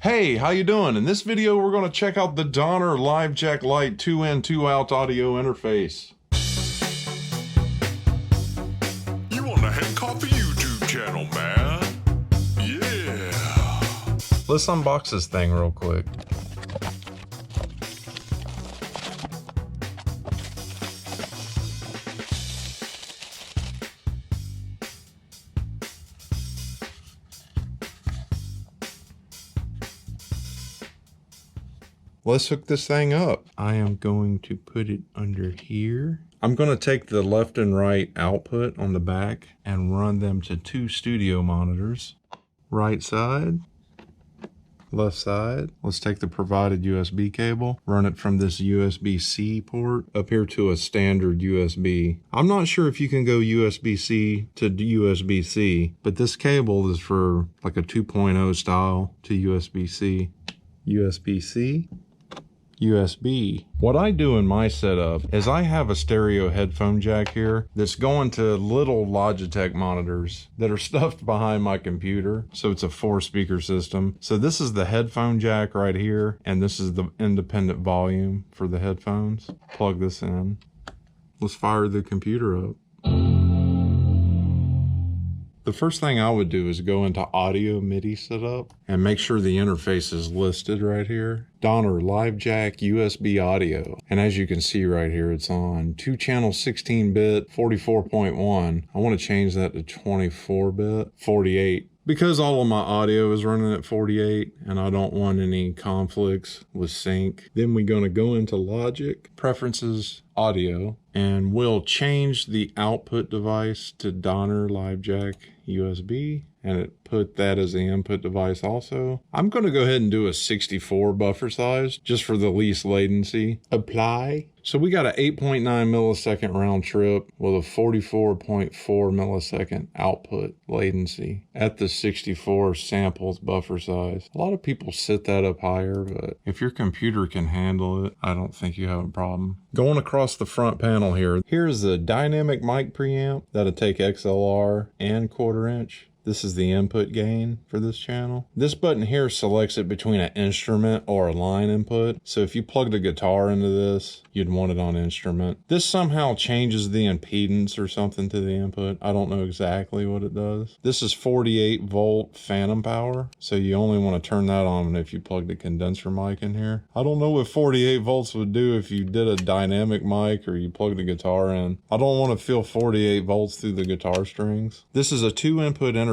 Hey, how you doing? In this video, we're going to check out the Donner Livejack Lite 2-in, 2-out audio interface. You on the Head Coffee YouTube channel, man? Yeah. Let's unbox this thing real quick. Let's hook this thing up. I am going to put it under here. I'm going to take the left and right output on the back and run them to two studio monitors. Right side, left side. Let's take the provided USB cable, run it from this USB-C port up here to a standard USB. I'm not sure if you can go USB-C to USB-C, but this cable is for like a 2.0 style to USB-C. USB-C. USB. What I do in my setup is I have a stereo headphone jack here that's going to little Logitech monitors that are stuffed behind my computer. So it's a 4-speaker system. So this is the headphone jack right here, and this is the independent volume for the headphones. Plug this in. Let's fire the computer up. The first thing I would do is go into audio MIDI setup and make sure the interface is listed right here. Donner Livejack USB audio. And as you can see right here, it's on 2-channel 16-bit 44.1. I want to change that to 24-bit 48. Because all of my audio is running at 48 and I don't want any conflicts with sync. Then we're going to go into Logic, Preferences, Audio, and we'll change the output device to Donner Livejack USB, and it put that as the input device also. I'm going to go ahead and do a 64 buffer size just for the least latency. Apply. So we got an 8.9 millisecond round trip with a 44.4 millisecond output latency at the 64 samples buffer size. A lot of people set that up higher, but if your computer can handle it, I don't think you have a problem. Going across the front panel here, here's the dynamic mic preamp that'll take XLR and 1/4 inch. This is the input gain for this channel. This button here selects it between an instrument or a line input. So if you plugged a guitar into this, you'd want it on instrument. This somehow changes the impedance or something to the input. I don't know exactly what it does. This is 48 volt phantom power. So you only want to turn that on if you plugged a condenser mic in here. I don't know what 48 volts would do if you did a dynamic mic or you plugged a guitar in. I don't want to feel 48 volts through the guitar strings. This is a 2-input interface.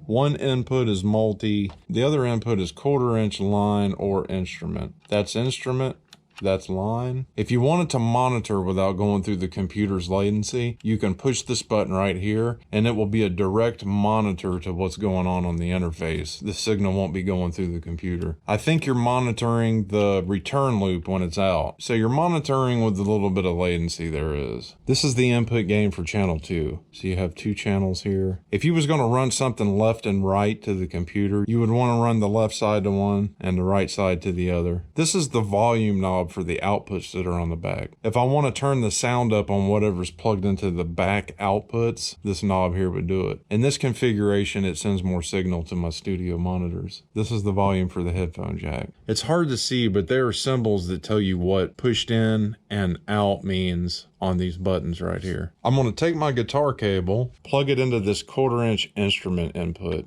One input is multi, the other input is 1/4 inch line or instrument. That's instrument, that's line. If you wanted to monitor without going through the computer's latency, you can push this button right here and it will be a direct monitor to what's going on the interface. The signal won't be going through the computer. I think you're monitoring the return loop when it's out. So you're monitoring with the little bit of latency there is. This is the input gain for channel 2. So you have 2 channels here. If you was going to run something left and right to the computer, you would want to run the left side to one and the right side to the other. This is the volume knob for the outputs that are on the back. If I want to turn the sound up on whatever's plugged into the back outputs, this knob here would do it. In this configuration, it sends more signal to my studio monitors. This is the volume for the headphone jack. It's hard to see, but there are symbols that tell you what pushed in and out means on these buttons right here. I'm going to take my guitar cable, plug it into this 1/4 inch instrument input.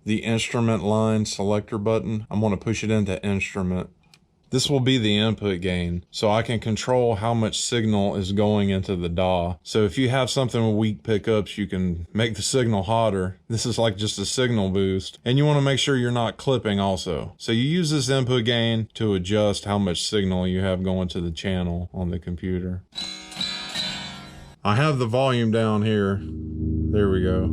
The instrument line selector button, I'm going to push it into instrument. This will be the input gain, so I can control how much signal is going into the DAW. So if you have something with weak pickups, you can make the signal hotter. This is like just a signal boost. And you want to make sure you're not clipping also. So you use this input gain to adjust how much signal you have going to the channel on the computer. I have the volume down here. There we go.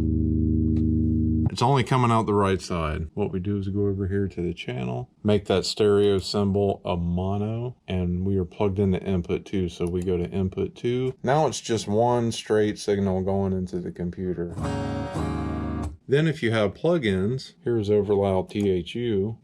It's only coming out the right side. What we do is go over here to the channel, make that stereo symbol a mono, and we are plugged into input 2, so we go to input 2. Now it's just one straight signal going into the computer. Then if you have plugins, here's Overloud THU.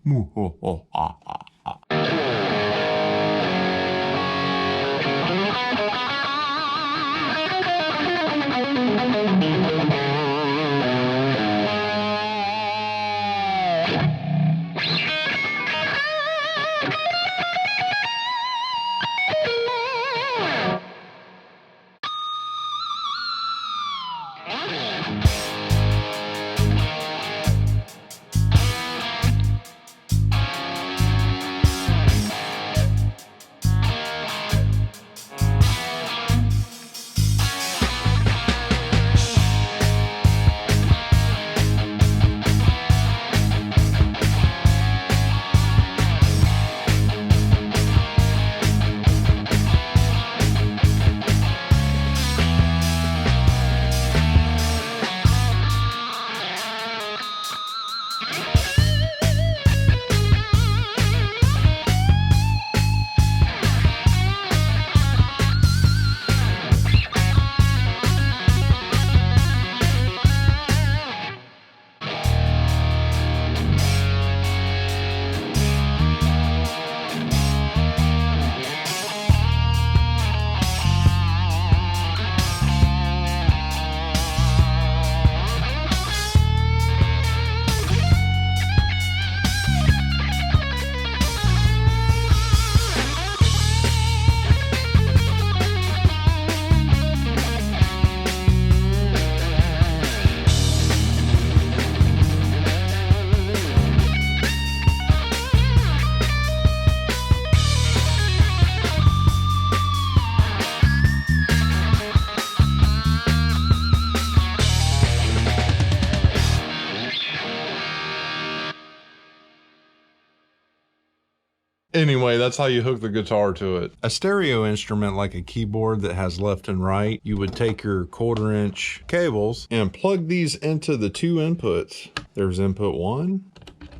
Anyway, that's how you hook the guitar to it. A stereo instrument like a keyboard that has left and right, you would take your 1/4-inch cables and plug these into the 2 inputs. There's input 1,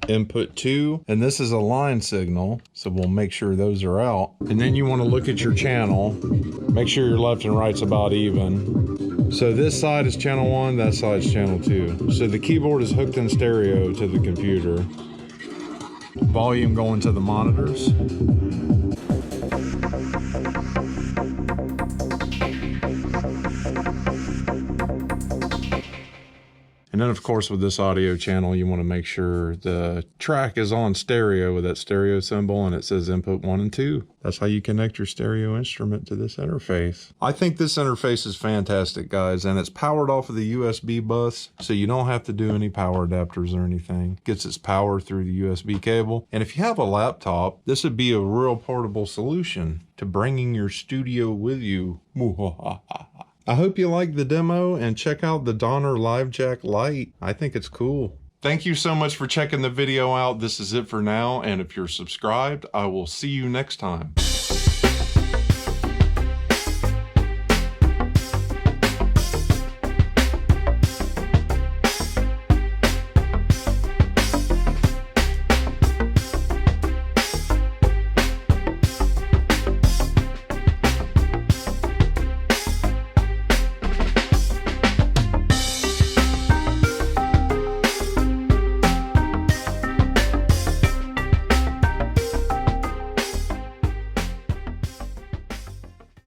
input 2, and this is a line signal, so we'll make sure those are out. And then you want to look at your channel, make sure your left and right's about even. So this side is channel 1, that side's channel 2. So the keyboard is hooked in stereo to the computer. Volume going to the monitors. And then of course with this audio channel, you want to make sure the track is on stereo with that stereo symbol and it says input 1 and 2. That's how you connect your stereo instrument to this interface. I think this interface is fantastic, guys, and it's powered off of the USB bus, so you don't have to do any power adapters or anything. It gets its power through the USB cable. And if you have a laptop, this would be a real portable solution to bringing your studio with you. I hope you like the demo and check out the Donner Livejack Lite. I think it's cool. Thank you so much for checking the video out. This is it for now. And if you're subscribed, I will see you next time.